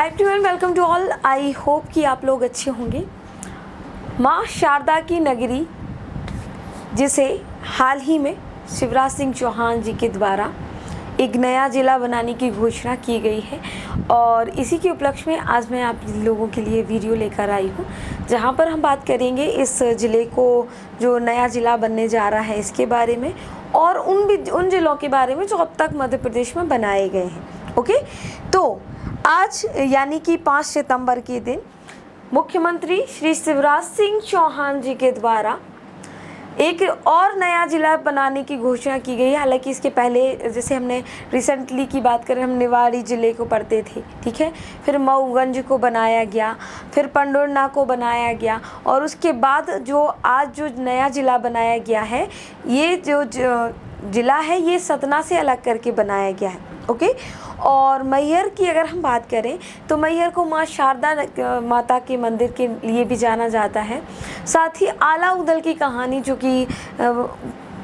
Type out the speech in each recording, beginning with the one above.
Hi everyone, welcome to all. I hope कि आप लोग अच्छे होंगे। माँ शारदा की नगरी, जिसे हाल ही में शिवराज सिंह चौहान जी के द्वारा एक नया ज़िला बनाने की घोषणा की गई है और इसी के उपलक्ष्य में आज मैं आप लोगों के लिए वीडियो लेकर आई हूँ, जहाँ पर हम बात करेंगे इस ज़िले को जो नया ज़िला बनने जा रहा है इसके बारे में और उन ज़िलों के बारे में जो अब तक मध्य प्रदेश में बनाए गए हैं। ओके, तो आज यानी कि 5 सितंबर के दिन मुख्यमंत्री श्री शिवराज सिंह चौहान जी के द्वारा एक और नया ज़िला बनाने की घोषणा की गई है। हालांकि इसके पहले जैसे हमने रिसेंटली की बात करें, हम निवाड़ी ज़िले को पढ़ते थे, ठीक है, फिर मऊगंज को बनाया गया, फिर पंडोरना को बनाया गया और उसके बाद जो आज जो नया ज़िला बनाया गया है, ये जो ज़िला है ये सतना से अलग करके बनाया गया है। ओके, और मैहर की अगर हम बात करें तो मैहर को माँ शारदा माता के मंदिर के लिए भी जाना जाता है। साथ ही आला उदल की कहानी जो कि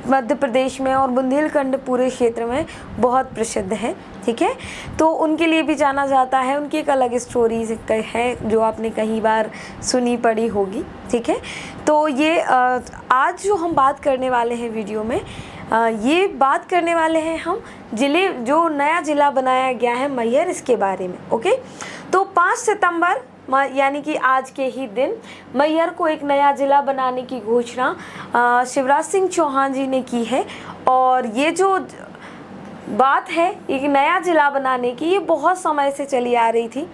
मध्य प्रदेश में और बुंदेलखंड पूरे क्षेत्र में बहुत प्रसिद्ध है, ठीक है, तो उनके लिए भी जाना जाता है। उनकी एक अलग स्टोरी है जो आपने कई बार सुनी पढ़ी होगी, ठीक है। तो ये आज जो हम बात करने वाले हैं वीडियो में, ये बात करने वाले हैं हम ज़िले जो नया ज़िला बनाया गया है मैहर, इसके बारे में। ओके, तो 5 सितंबर यानी कि आज के ही दिन मैहर को एक नया ज़िला बनाने की घोषणा शिवराज सिंह चौहान जी ने की है। और ये जो बात है एक नया ज़िला बनाने की, ये बहुत समय से चली आ रही थी।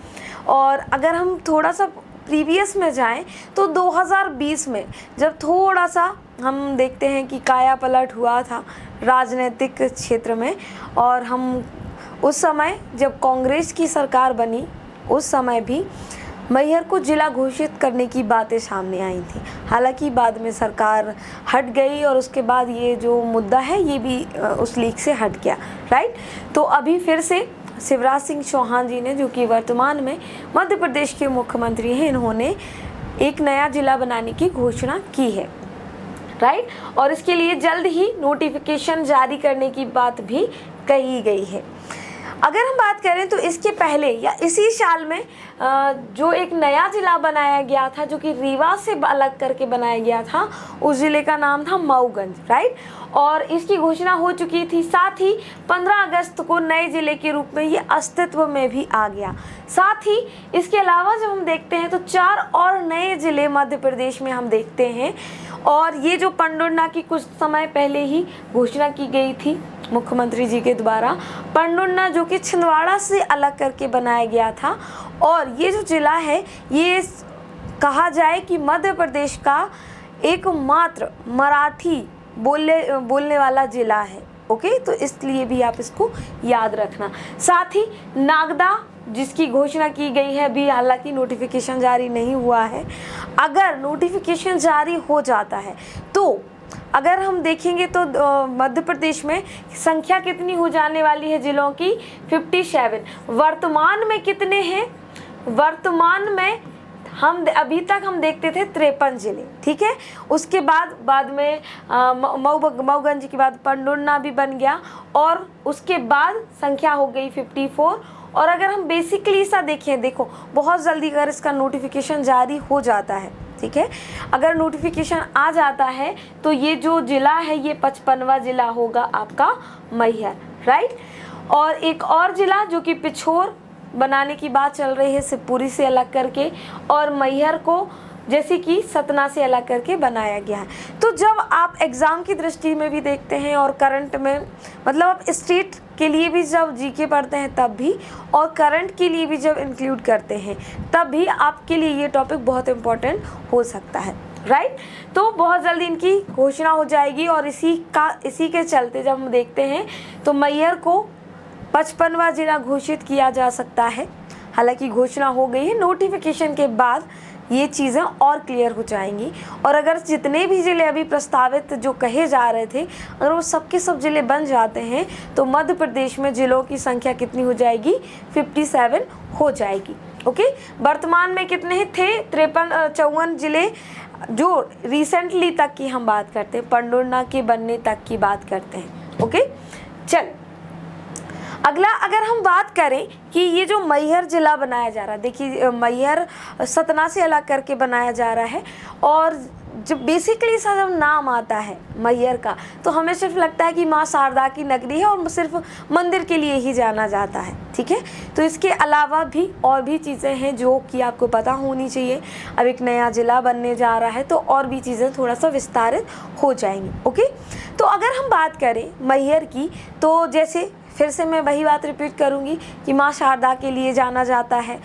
और अगर हम थोड़ा सा प्रीवियस में जाएं तो 2020 में जब थोड़ा सा हम देखते हैं कि काया पलट हुआ था राजनीतिक क्षेत्र में, और हम उस समय जब कांग्रेस की सरकार बनी उस समय भी मैहर को ज़िला घोषित करने की बातें सामने आई थी। हालांकि बाद में सरकार हट गई और उसके बाद ये जो मुद्दा है ये भी उस लीक से हट गया, राइट। तो अभी फिर से शिवराज सिंह चौहान जी ने, जो कि वर्तमान में मध्य प्रदेश के मुख्यमंत्री हैं, इन्होंने एक नया ज़िला बनाने की घोषणा की है, राइट। और इसके लिए जल्द ही नोटिफिकेशन जारी करने की बात भी कही गई है। अगर हम बात करें तो इसके पहले या इसी साल में जो एक नया ज़िला बनाया गया था जो कि रीवा से अलग करके बनाया गया था, उस ज़िले का नाम था मऊगंज, राइट। और इसकी घोषणा हो चुकी थी। साथ ही 15 अगस्त को नए ज़िले के रूप में ये अस्तित्व में भी आ गया। साथ ही इसके अलावा जब हम देखते हैं तो 4 और नए ज़िले मध्य प्रदेश में हम देखते हैं। और ये जो पंडोरना की कुछ समय पहले ही घोषणा की गई थी मुख्यमंत्री जी के द्वारा, पंडोरना जो कि छिंदवाड़ा से अलग करके बनाया गया था। और ये जो ज़िला है ये कहा जाए कि मध्य प्रदेश का एकमात्र मराठी बोलने वाला ज़िला है। ओके, तो इसलिए भी आप इसको याद रखना। साथ ही नागदा जिसकी घोषणा की गई है, अभी हालांकि नोटिफिकेशन जारी नहीं हुआ है। अगर नोटिफिकेशन जारी हो जाता है तो अगर हम देखेंगे तो मध्य प्रदेश में संख्या कितनी हो जाने वाली है ज़िलों की, 57। वर्तमान में कितने हैं? वर्तमान में हम अभी तक हम देखते थे 53 ज़िले, ठीक है। उसके बाद में मऊगंज के बाद पंडोरना भी बन गया और उसके बाद संख्या हो गई 54। और अगर हम बेसिकली सा देखें, देखो बहुत जल्दी अगर इसका नोटिफिकेशन जारी हो जाता है, ठीक है, अगर नोटिफिकेशन आ जाता है तो ये जो ज़िला है ये 55वां ज़िला होगा आपका मैहर, राइट। और एक और ज़िला जो कि पिछोर बनाने की बात चल रही है शिवपुरी से अलग करके, और मैहर को जैसे कि सतना से अलग करके बनाया गया है। तो जब आप एग्ज़ाम की दृष्टि में भी देखते हैं और करंट में, मतलब आप स्टेट के लिए भी जब जीके पढ़ते हैं तब भी, और करंट के लिए भी जब इंक्लूड करते हैं तब भी आपके लिए ये टॉपिक बहुत इम्पोर्टेंट हो सकता है, राइट। तो बहुत जल्दी इनकी घोषणा हो जाएगी और इसी के चलते जब हम देखते हैं तो मैहर को 55वां ज़िला घोषित किया जा सकता है। हालांकि घोषणा हो गई है, नोटिफिकेशन के बाद ये चीज़ें और क्लियर हो जाएंगी। और अगर जितने भी ज़िले अभी प्रस्तावित जो कहे जा रहे थे, अगर वो सब के सब ज़िले बन जाते हैं तो मध्य प्रदेश में ज़िलों की संख्या कितनी हो जाएगी? 57 हो जाएगी। ओके, वर्तमान में कितने थे? 54 ज़िले जो रिसेंटली तक की हम बात करते हैं, पंडोरना के बनने तक की बात करते हैं। ओके, चल अगला अगर हम बात करें कि ये जो मैहर जिला बनाया जा रहा है, देखिए मैहर सतना से अलग करके बनाया जा रहा है, और जब बेसिकली इसका जब नाम आता है मैहर का तो हमें सिर्फ लगता है कि माँ शारदा की नगरी है और सिर्फ मंदिर के लिए ही जाना जाता है, ठीक है। तो इसके अलावा भी और भी चीज़ें हैं जो कि आपको पता होनी चाहिए। अब एक नया ज़िला बनने जा रहा है तो और भी चीज़ें थोड़ा सा विस्तारित हो जाएंगी, ओके। तो अगर हम बात करें मैहर की, तो जैसे फिर से मैं वही बात रिपीट करूंगी कि माँ शारदा के लिए जाना जाता है।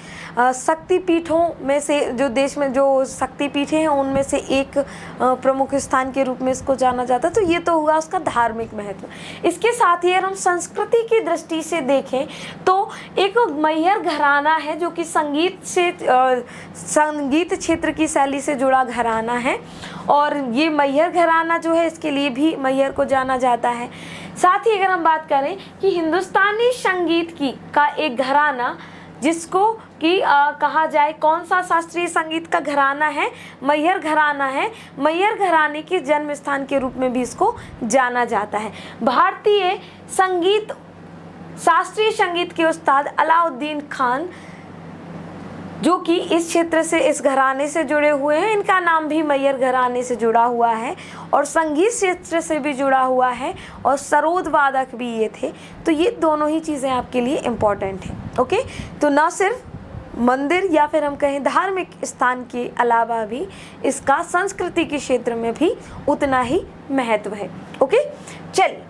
शक्तिपीठों में से, जो देश में जो शक्तिपीठें हैं उनमें से एक प्रमुख स्थान के रूप में इसको जाना जाता है। तो ये तो हुआ उसका धार्मिक महत्व। इसके साथ ही अगर हम संस्कृति की दृष्टि से देखें तो एक मैहर घराना है जो कि संगीत क्षेत्र की शैली से जुड़ा घराना है, और ये मैहर घराना जो है इसके लिए भी मैहर को जाना जाता है। साथ ही अगर हम बात करें कि हिंदुस्तानी संगीत की का एक घराना जिसको कि कहा जाए कौन सा शास्त्रीय संगीत का घराना है, मैहर घराना है। मैहर घराने के जन्म स्थान के रूप में भी इसको जाना जाता है। भारतीय संगीत, शास्त्रीय संगीत के उस्ताद अलाउद्दीन खान जो कि इस क्षेत्र से, इस घराने से जुड़े हुए हैं, इनका नाम भी मैहर घराने से जुड़ा हुआ है और संगीत क्षेत्र से भी जुड़ा हुआ है, और सरोद वादक भी ये थे। तो ये दोनों ही चीज़ें आपके लिए इम्पॉर्टेंट हैं, ओके। तो ना सिर्फ मंदिर या फिर हम कहें धार्मिक स्थान के अलावा भी इसका संस्कृति के क्षेत्र में भी उतना ही महत्व है, ओके। चलिए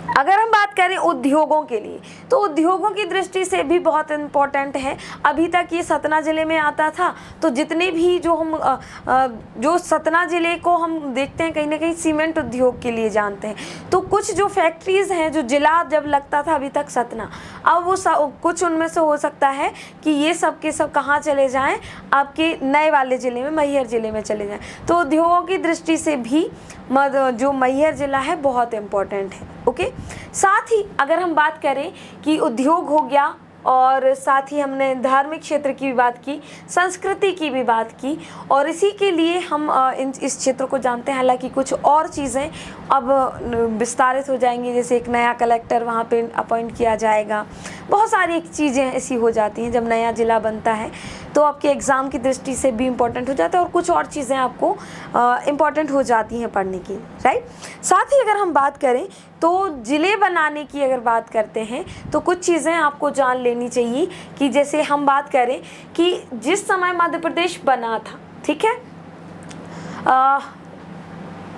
अगर हम बात करें उद्योगों के लिए, तो उद्योगों की दृष्टि से भी बहुत इम्पोर्टेंट है। अभी तक ये सतना ज़िले में आता था, तो जितने भी जो सतना ज़िले को हम देखते हैं कहीं ना कहीं सीमेंट उद्योग के लिए जानते हैं। तो कुछ जो फैक्ट्रीज़ हैं, जो ज़िला जब लगता था अभी तक सतना, अब वो कुछ उनमें से हो सकता है कि ये सब के सब कहाँ चले जाएं, आपके नए वाले ज़िले में, मैहर ज़िले में चले जाएं। तो उद्योगों की दृष्टि से भी जो मैहर ज़िला है बहुत इम्पोर्टेंट है, ओके। साथ ही अगर हम बात करें कि उद्योग हो गया, और साथ ही हमने धार्मिक क्षेत्र की भी बात की, संस्कृति की भी बात की, और इसी के लिए हम इस क्षेत्र को जानते हैं। हालांकि कुछ और चीज़ें अब विस्तारित हो जाएंगी, जैसे एक नया कलेक्टर वहाँ पे अपॉइंट किया जाएगा। बहुत सारी चीज़ें ऐसी हो जाती हैं जब नया ज़िला बनता है, तो आपके एग्ज़ाम की दृष्टि से भी इम्पोर्टेंट हो जाता है, और कुछ और चीज़ें आपको इम्पोर्टेंट हो जाती हैं पढ़ने की, राइट। साथ ही अगर हम बात करें तो ज़िले बनाने की अगर बात करते हैं तो कुछ चीज़ें आपको जान लेनी चाहिए कि जैसे हम बात करें कि जिस समय मध्य प्रदेश बना था, ठीक है,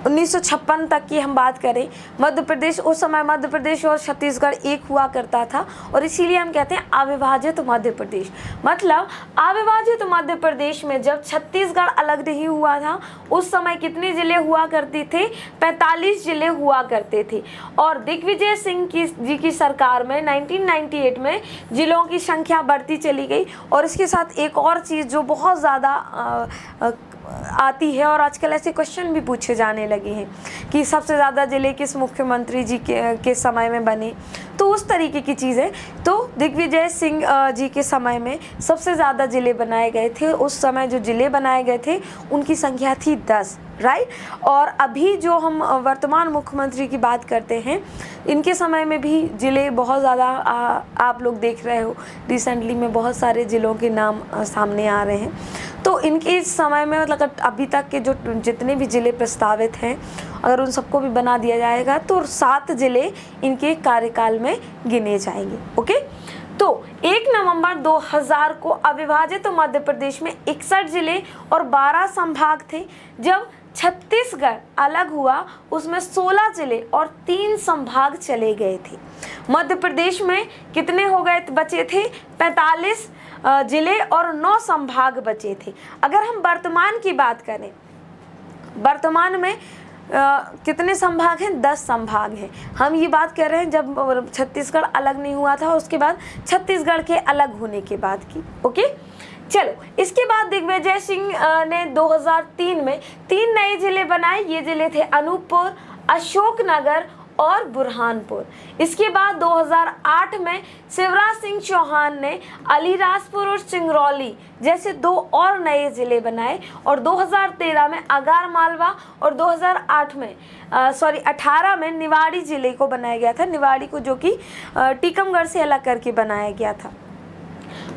1956 तक की हम बात करें, मध्य प्रदेश, उस समय मध्य प्रदेश और छत्तीसगढ़ एक हुआ करता था, और इसीलिए हम कहते हैं अविभाजित मध्य प्रदेश। मतलब अविभाजित मध्य प्रदेश में जब छत्तीसगढ़ अलग नहीं हुआ था, उस समय कितने ज़िले हुआ करते थे? 45 ज़िले हुआ करते थे। और दिग्विजय सिंह जी की सरकार में 1998 में ज़िलों की संख्या बढ़ती चली गई। और इसके साथ एक और चीज़ जो बहुत ज़्यादा आती है, और आजकल ऐसे क्वेश्चन भी पूछे जाने लगे हैं कि सबसे ज़्यादा ज़िले किस मुख्यमंत्री जी के समय में बने, तो उस तरीके की चीज़ें। तो दिग्विजय सिंह जी के समय में सबसे ज़्यादा ज़िले बनाए गए थे। उस समय जो ज़िले बनाए गए थे उनकी संख्या थी 10, राइट। और अभी जो हम वर्तमान मुख्यमंत्री की बात करते हैं, इनके समय में भी ज़िले बहुत ज़्यादा आप लोग देख रहे हो, रिसेंटली में बहुत सारे ज़िलों के नाम सामने आ रहे हैं। तो इनके इस समय में मतलब अभी तक के जो जितने भी ज़िले प्रस्तावित हैं, अगर उन सबको भी बना दिया जाएगा तो 7 ज़िले इनके कार्यकाल में गिने जाएंगे, ओके। तो 1 नवंबर 2000 को अविभाजित मध्य प्रदेश में 61 ज़िले और 12 संभाग थे। जब छत्तीसगढ़ अलग हुआ उसमें 16 ज़िले और 3 संभाग चले गए थे। मध्य प्रदेश में कितने हो गए बचे थे? 45 ज़िले और 9 संभाग बचे थे। अगर हम वर्तमान की बात करें, वर्तमान में कितने संभाग हैं? 10 संभाग हैं। हम ये बात कर रहे हैं जब छत्तीसगढ़ अलग नहीं हुआ था, उसके बाद छत्तीसगढ़ के अलग होने के बाद की, ओके। चलो, इसके बाद दिग्विजय सिंह ने 2003 में 3 नए ज़िले बनाए। ये ज़िले थे अनूपपुर, अशोकनगर और बुरहानपुर। इसके बाद 2008 में शिवराज सिंह चौहान ने अलीराजपुर और सिंगरौली जैसे 2 और नए ज़िले बनाए, और 2013 में आगर मालवा और 18 में निवाड़ी ज़िले को बनाया गया था, निवाड़ी को जो कि टीकमगढ़ से अलग करके बनाया गया था।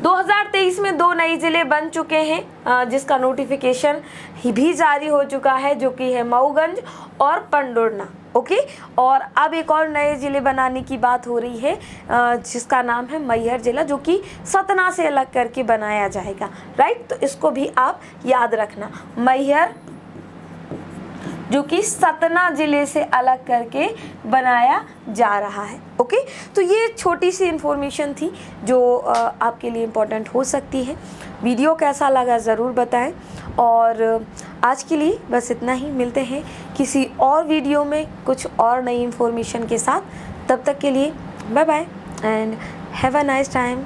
2023 में 2 नए ज़िले बन चुके हैं जिसका नोटिफिकेशन भी जारी हो चुका है, जो कि है मऊगंज और पंडुरना। ओके, और अब एक और नए ज़िले बनाने की बात हो रही है जिसका नाम है मैहर ज़िला, जो कि सतना से अलग करके बनाया जाएगा। राइट, तो इसको भी आप याद रखना, मैहर जो कि सतना ज़िले से अलग करके बनाया जा रहा है। ओके, तो ये छोटी सी इन्फॉर्मेशन थी जो आपके लिए इम्पोर्टेंट हो सकती है। वीडियो कैसा लगा ज़रूर बताएं, और आज के लिए बस इतना ही। मिलते हैं किसी और वीडियो में कुछ और नई इन्फॉर्मेशन के साथ। तब तक के लिए bye bye and have a nice time.